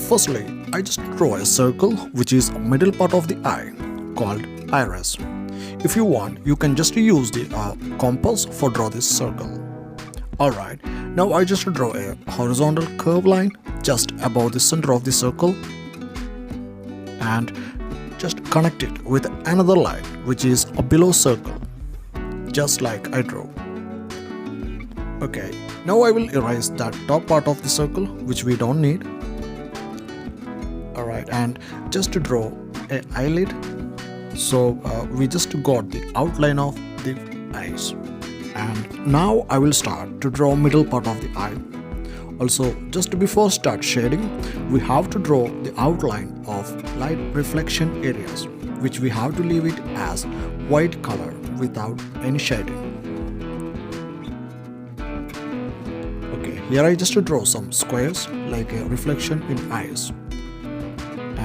firstly, I just draw a circle which is middle part of the eye called iris. If you want, you can just use the compass for draw this circle. Alright, now I just draw a horizontal curve line just above the center of the circle and just connect it with another line which is a below circle, just like I drew. Okay, now I will erase that top part of the circle which we don't need. Alright, and just to draw an eyelid, so we just got the outline of the eyes. And now I will start to draw middle part of the eye. Also, just before start shading, we have to draw the outline of light reflection areas, which we have to leave it as white color without any shading. Okay, here I just draw some squares like a reflection in eyes.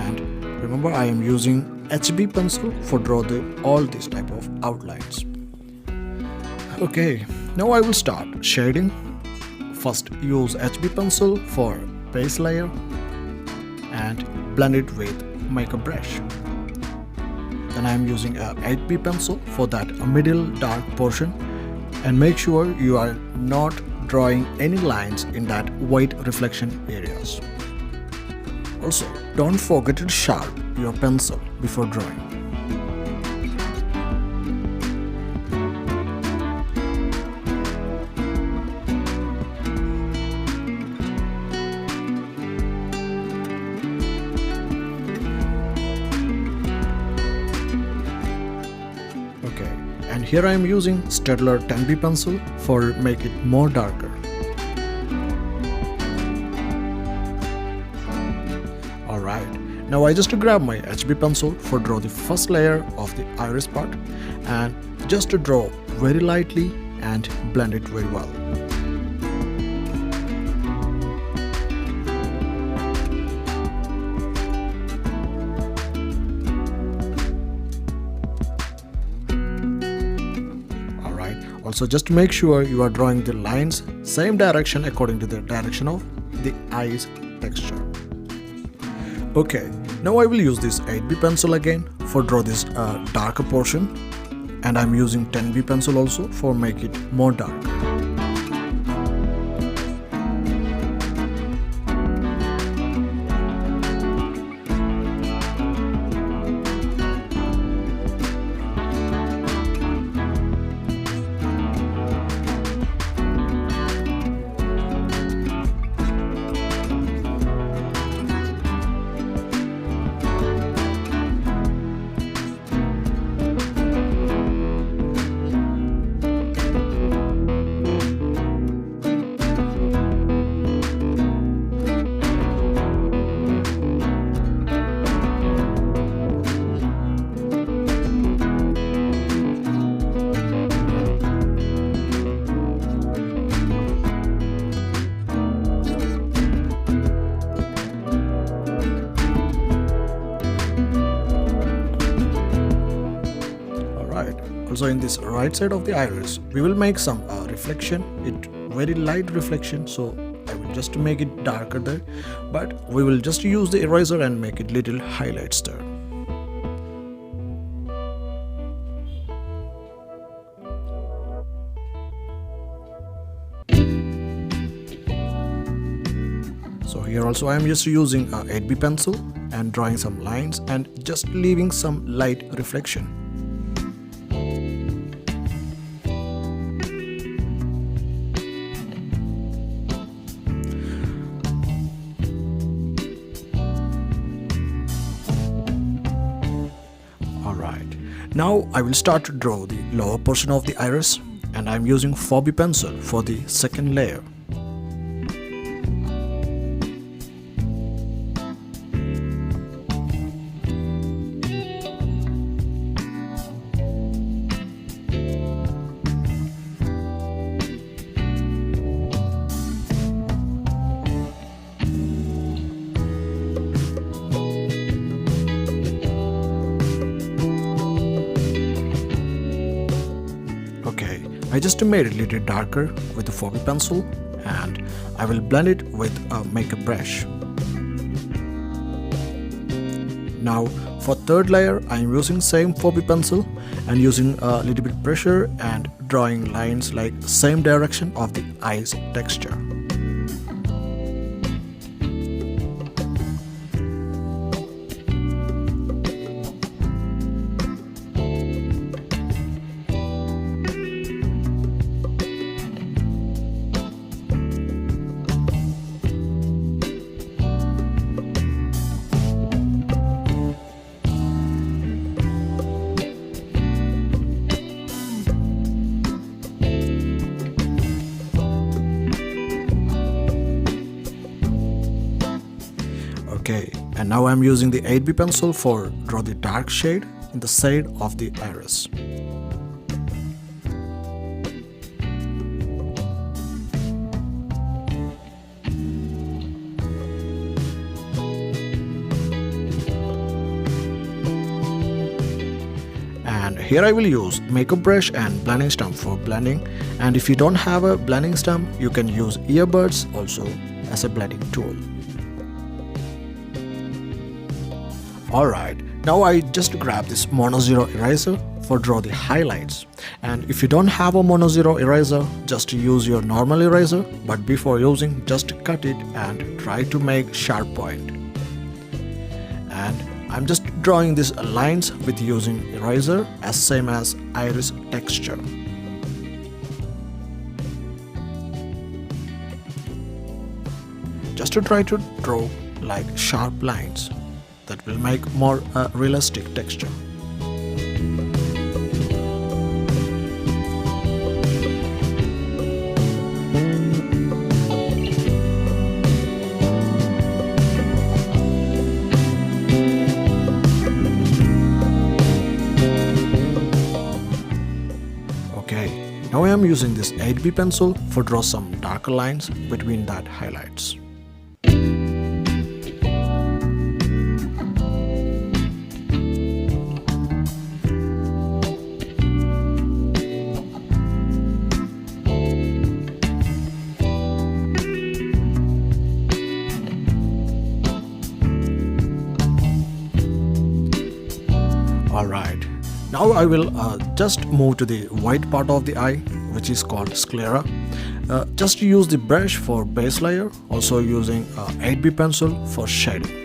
And remember, I am using HB pencil for draw all these type of outlines. Okay, now I will start shading. First use HB pencil for base layer and blend it with makeup brush. Then I am using a 8B pencil for that middle dark portion, and make sure you are not drawing any lines in that white reflection areas. Also, don't forget to sharpen your pencil before drawing. Okay, and here I am using Steadler 10B pencil for make it more darker. Alright, now I just grab my HB pencil for draw the first layer of the iris part and just to draw very lightly and blend it very well. Also, just make sure you are drawing the lines same direction according to the direction of the eyes texture. Okay, now I will use this 8B pencil again for draw this darker portion, and I'm using 10B pencil also for make it more dark. Also, in this right side of the iris, we will make some reflection, it very light reflection, so I will just make it darker there, but we will just use the eraser and make it little highlights there. So here also I am just using a 8B pencil and drawing some lines and just leaving some light reflection. Now I will start to draw the lower portion of the iris, and I am using 4B pencil for the second layer. I just made it a little darker with the 4B pencil, and I will blend it with a makeup brush. Now for third layer, I am using same 4B pencil and using a little bit pressure and drawing lines like same direction of the eyes texture. Okay, and now I'm using the 8B pencil for draw the dark shade in the side of the iris. And here I will use makeup brush and blending stump for blending, and if you don't have a blending stump, you can use earbuds also as a blending tool. Alright, now I just grab this mono zero eraser for draw the highlights, and if you don't have a mono zero eraser, just use your normal eraser, but before using just cut it and try to make sharp point. And I'm just drawing these lines with using eraser as same as iris texture. Just to try to draw like sharp lines that will make more realistic texture. Okay, now I am using this 8B pencil for draw some darker lines between that highlights. Alright, now I will just move to the white part of the eye, which is called sclera. Just use the brush for base layer, also using 8B pencil for shading.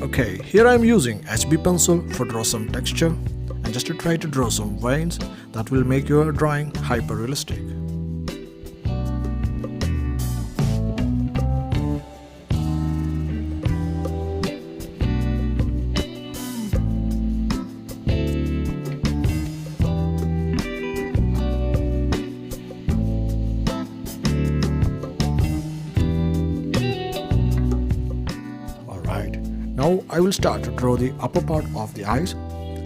Okay, here I am using HB pencil for draw some texture and just to try to draw some veins that will make your drawing hyper realistic. Now I will start to draw the upper part of the eyes,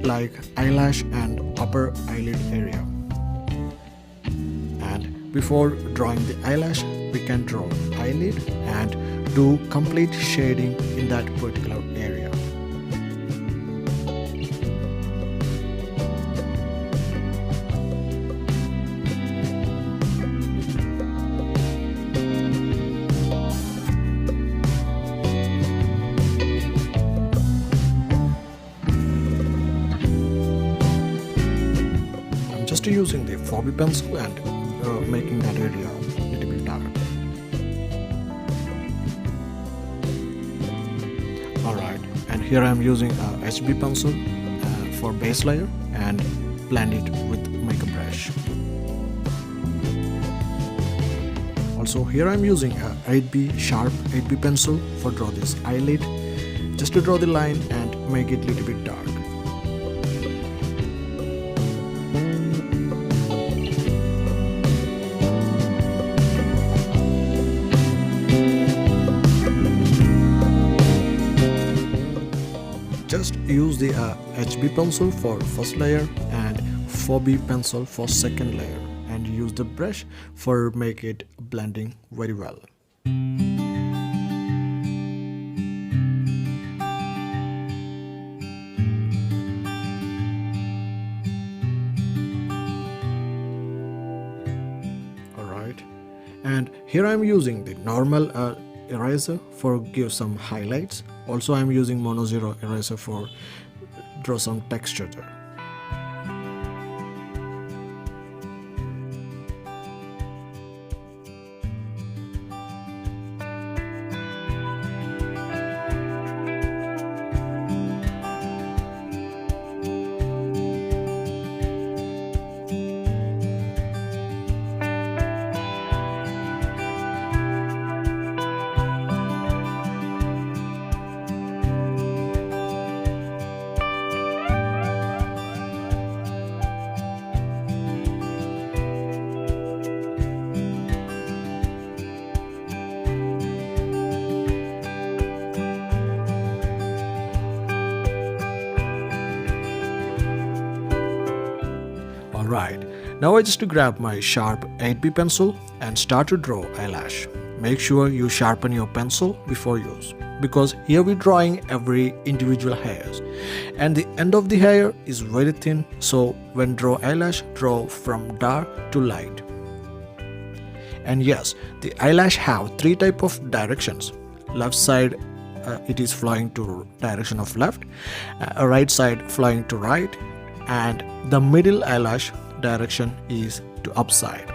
like eyelash and upper eyelid area. And before drawing the eyelash, we can draw eyelid and do complete shading in that particular area. Just using the 4B pencil and making that area a little bit dark. Alright, and here I am using a HB pencil for base layer and blend it with makeup brush. Also here I'm using a 8B sharp 8B pencil for draw this eyelid, just to draw the line and make it little bit dark. Just use the HB pencil for first layer and 4B pencil for second layer, and use the brush for make it blending very well. Alright, and here I'm using the normal eraser for give some highlights. Also I'm using mono zero eraser for draw some texture there. Alright, now I just grab my sharp 8B pencil and start to draw eyelash. Make sure you sharpen your pencil before use, because here we're drawing every individual hairs and the end of the hair is very thin, so when draw eyelash, draw from dark to light. And yes, the eyelash have three type of directions. Left side it is flowing to direction of left, right side flowing to right, and the middle eyelash direction is to upside.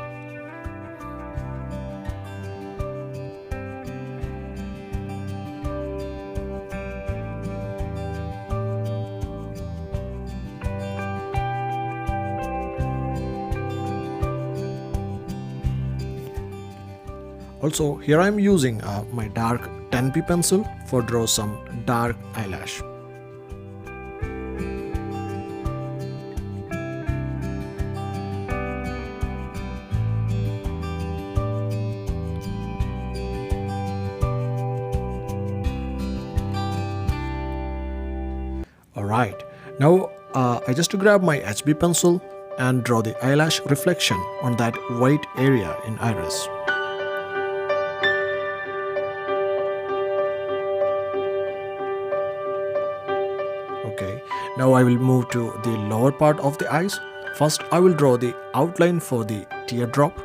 Also here I am using my dark 10B pencil for draw some dark eyelash. Alright, now I just grab my HB pencil and draw the eyelash reflection on that white area in iris. Okay, now I will move to the lower part of the eyes. First I will draw the outline for the teardrop,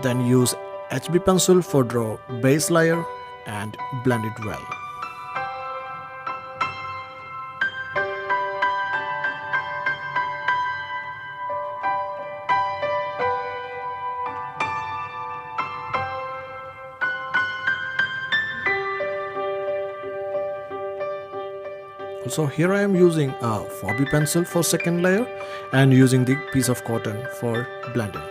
then use HB pencil for draw base layer and blend it well. So here I am using a 4B pencil for second layer and using the piece of cotton for blending.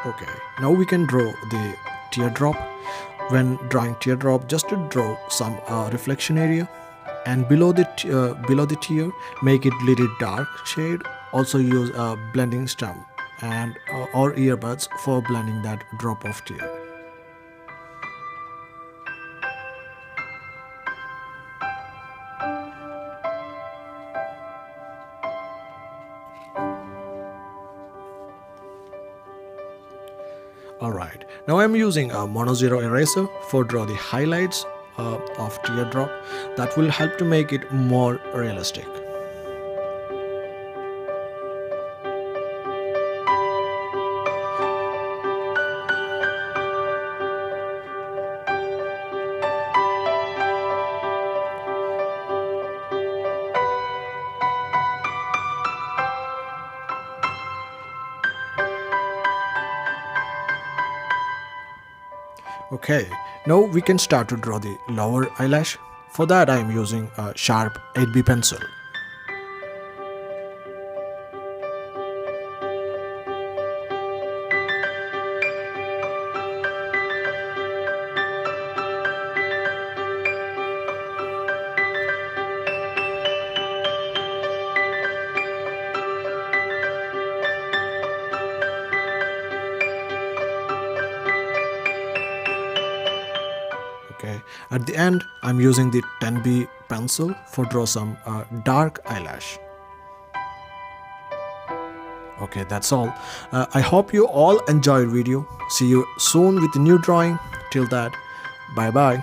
Okay, now we can draw the teardrop. When drawing teardrop, just to draw some reflection area, and below the tear, make it little dark shade. Also use a blending stump and or earbuds for blending that drop of tear. Alright, now I'm using a mono zero eraser for draw the highlights of teardrop. That will help to make it more realistic. Okay, now we can start to draw the lower eyelash. For that I am using a sharp 8B pencil. Okay, at the end I'm using the 10B pencil for draw some dark eyelash. Okay, that's all. I hope you all enjoyed video. See you soon with a new drawing. Till that, bye bye.